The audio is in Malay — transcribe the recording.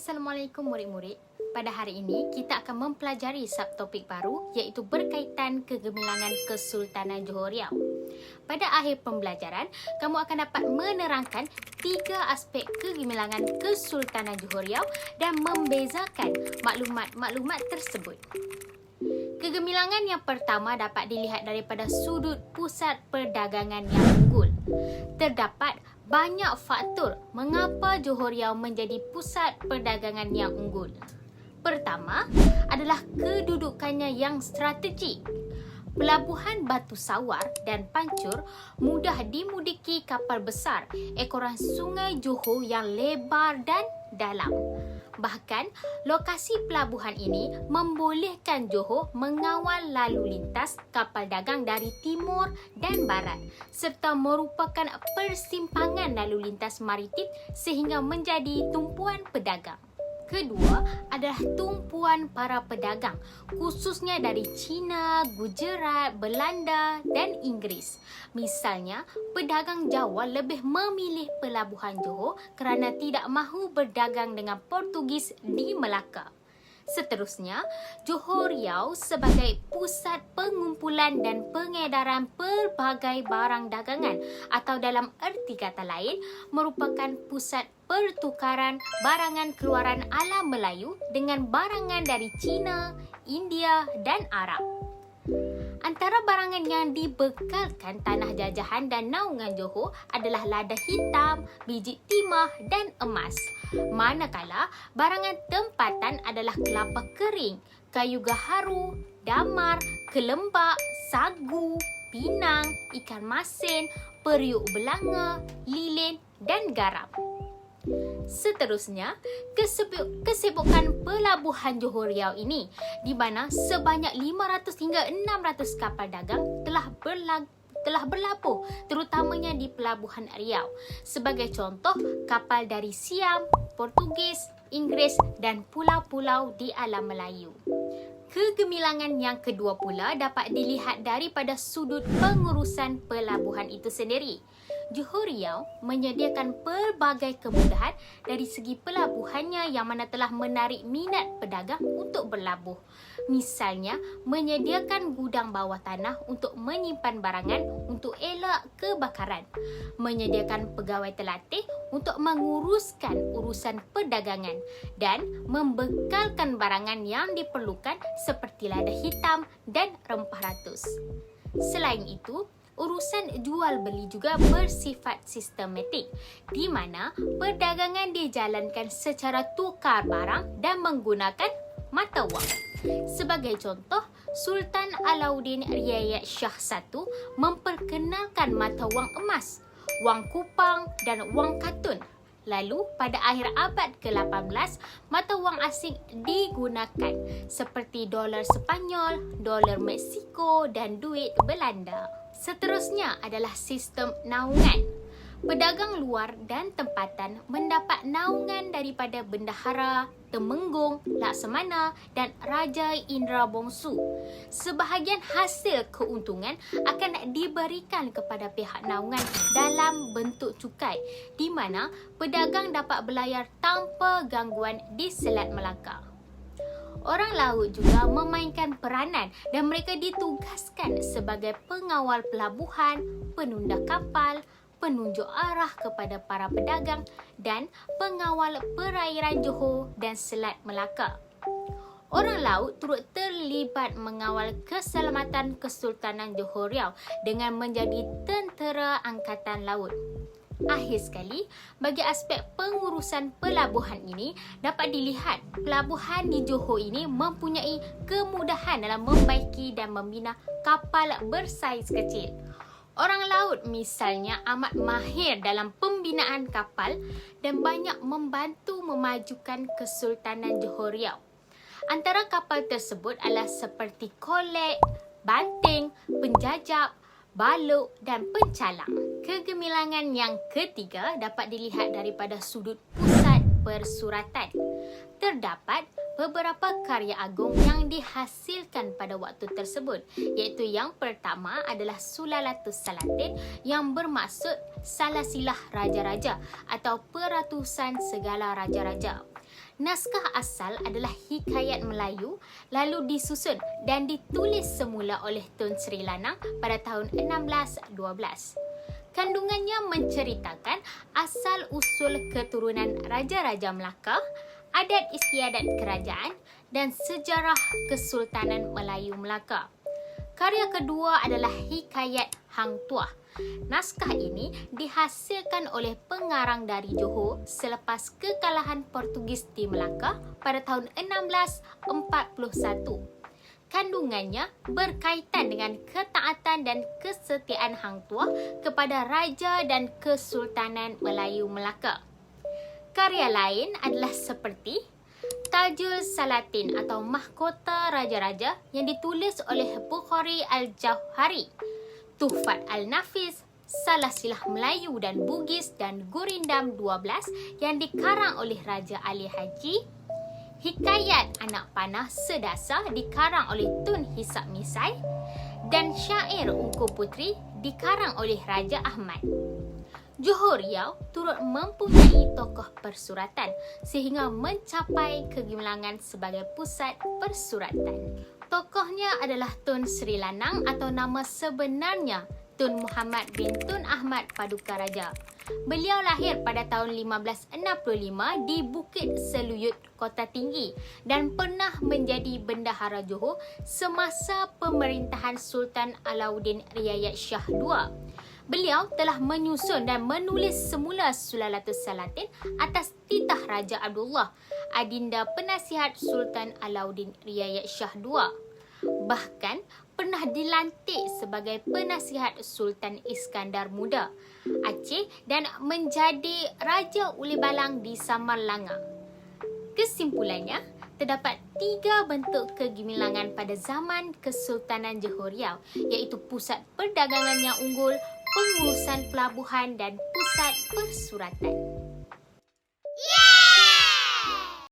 Assalamualaikum murid-murid. Pada hari ini kita akan mempelajari subtopik baru iaitu berkaitan kegemilangan Kesultanan Johor Riau. Pada akhir pembelajaran, kamu akan dapat menerangkan 3 aspek kegemilangan Kesultanan Johor Riau dan membezakan maklumat-maklumat tersebut. Kegemilangan yang pertama dapat dilihat daripada sudut pusat perdagangan yang unggul. Terdapat banyak faktor mengapa Johor Riau menjadi pusat perdagangan yang unggul. Pertama adalah kedudukannya yang strategik. Pelabuhan Batu Sawar dan Pancur mudah dimudiki kapal besar ekoran Sungai Johor yang lebar dan dalam. Bahkan, lokasi pelabuhan ini membolehkan Johor mengawal lalu lintas kapal dagang dari timur dan barat serta merupakan persimpangan lalu lintas maritim sehingga menjadi tumpuan pedagang. Kedua adalah tumpuan para pedagang, khususnya dari China, Gujarat, Belanda dan Inggeris. Misalnya, pedagang Jawa lebih memilih pelabuhan Johor kerana tidak mahu berdagang dengan Portugis di Melaka. Seterusnya, Johor Riau sebagai pusat pengumpulan dan pengedaran pelbagai barang dagangan atau dalam erti kata lain merupakan pusat pertukaran barangan keluaran alam Melayu dengan barangan dari China, India dan Arab. Antara barangan yang dibekalkan tanah jajahan dan naungan Johor adalah lada hitam, biji timah dan emas. Manakala barangan tempatan adalah kelapa kering, kayu gaharu, damar, kelembak, sagu, pinang, ikan masin, periuk belanga, lilin dan garam. Seterusnya, kesibukan pelabuhan Johor Riau ini di mana sebanyak 500 hingga 600 kapal dagang telah berlabuh terutamanya di pelabuhan Riau. Sebagai contoh, kapal dari Siam, Portugis, Inggeris dan pulau-pulau di alam Melayu. Kegemilangan yang kedua pula dapat dilihat daripada sudut pengurusan pelabuhan itu sendiri. Johor Riau menyediakan pelbagai kemudahan dari segi pelabuhannya yang mana telah menarik minat pedagang untuk berlabuh. Misalnya, menyediakan gudang bawah tanah untuk menyimpan barangan untuk elak kebakaran. Menyediakan pegawai terlatih untuk menguruskan urusan perdagangan dan membekalkan barangan yang diperlukan seperti lada hitam dan rempah ratus. Selain itu, urusan jual beli juga bersifat sistematik di mana perdagangan dijalankan secara tukar barang dan menggunakan mata wang. Sebagai contoh, Sultan Alauddin Riayat Shah I memperkenalkan mata wang emas, wang kupang dan wang katun. Lalu, pada akhir abad ke-18, mata wang asing digunakan seperti dolar Sepanyol, dolar Meksiko dan duit Belanda. Seterusnya adalah sistem naungan. Pedagang luar dan tempatan mendapat naungan daripada Bendahara, Temenggung, Laksamana dan Raja Indra Bongsu. Sebahagian hasil keuntungan akan diberikan kepada pihak naungan dalam bentuk cukai di mana pedagang dapat berlayar tanpa gangguan di Selat Melaka. Orang laut juga memainkan peranan dan mereka ditugaskan sebagai pengawal pelabuhan, penunda kapal, penunjuk arah kepada para pedagang dan pengawal perairan Johor dan Selat Melaka. Orang laut turut terlibat mengawal keselamatan Kesultanan Johor Riau dengan menjadi tentera angkatan laut. Akhir sekali, bagi aspek pengurusan pelabuhan ini dapat dilihat pelabuhan di Johor ini mempunyai kemudahan dalam membaiki dan membina kapal bersaiz kecil. Orang laut misalnya amat mahir dalam pembinaan kapal dan banyak membantu memajukan Kesultanan Johor Riau. Antara kapal tersebut adalah seperti kolek, banting, penjajab, balok dan pencalang. Kegemilangan yang ketiga dapat dilihat daripada sudut pusat persuratan. Terdapat beberapa karya agung yang dihasilkan pada waktu tersebut, iaitu yang pertama adalah Sulalatus Salatin yang bermaksud salasilah raja-raja atau peratusan segala raja-raja. Naskah asal adalah hikayat Melayu lalu disusun dan ditulis semula oleh Tun Sri Lanang pada tahun 1612. Kandungannya menceritakan asal-usul keturunan Raja-Raja Melaka, adat istiadat kerajaan dan sejarah Kesultanan Melayu Melaka. Karya kedua adalah hikayat Hang Tuah. Naskah ini dihasilkan oleh pengarang dari Johor selepas kekalahan Portugis di Melaka pada tahun 1641. Kandungannya berkaitan dengan ketaatan dan kesetiaan Hang Tuah kepada Raja dan Kesultanan Melayu Melaka. Karya lain adalah seperti Tajul Salatin atau Mahkota Raja-Raja yang ditulis oleh Bukhari Al-Jauhari, Tuhfat Al-Nafis, Salasilah Melayu dan Bugis dan Gurindam 12 yang dikarang oleh Raja Ali Haji, Hikayat Anak Panah Sedasa dikarang oleh Tun Hisap Misai dan Syair Ungku Putri dikarang oleh Raja Ahmad. Johor Riau turut mempunyai tokoh persuratan sehingga mencapai kegemilangan sebagai pusat persuratan. Tokohnya adalah Tun Sri Lanang atau nama sebenarnya Tun Muhammad bin Tun Ahmad Paduka Raja. Beliau lahir pada tahun 1565 di Bukit Seluyut, Kota Tinggi dan pernah menjadi bendahara Johor semasa pemerintahan Sultan Alauddin Riayat Shah II. Beliau telah menyusun dan menulis semula Sulalatus Salatin atas titah Raja Abdullah, adinda penasihat Sultan Alauddin Riayat Shah II. Bahkan pernah dilantik sebagai penasihat Sultan Iskandar Muda, Aceh dan menjadi Raja Uli Balang di Samar Langa. Kesimpulannya, terdapat 3 bentuk kegemilangan pada zaman Kesultanan Johor Riau, iaitu pusat perdagangan yang unggul, pengurusan pelabuhan dan pusat persuratan.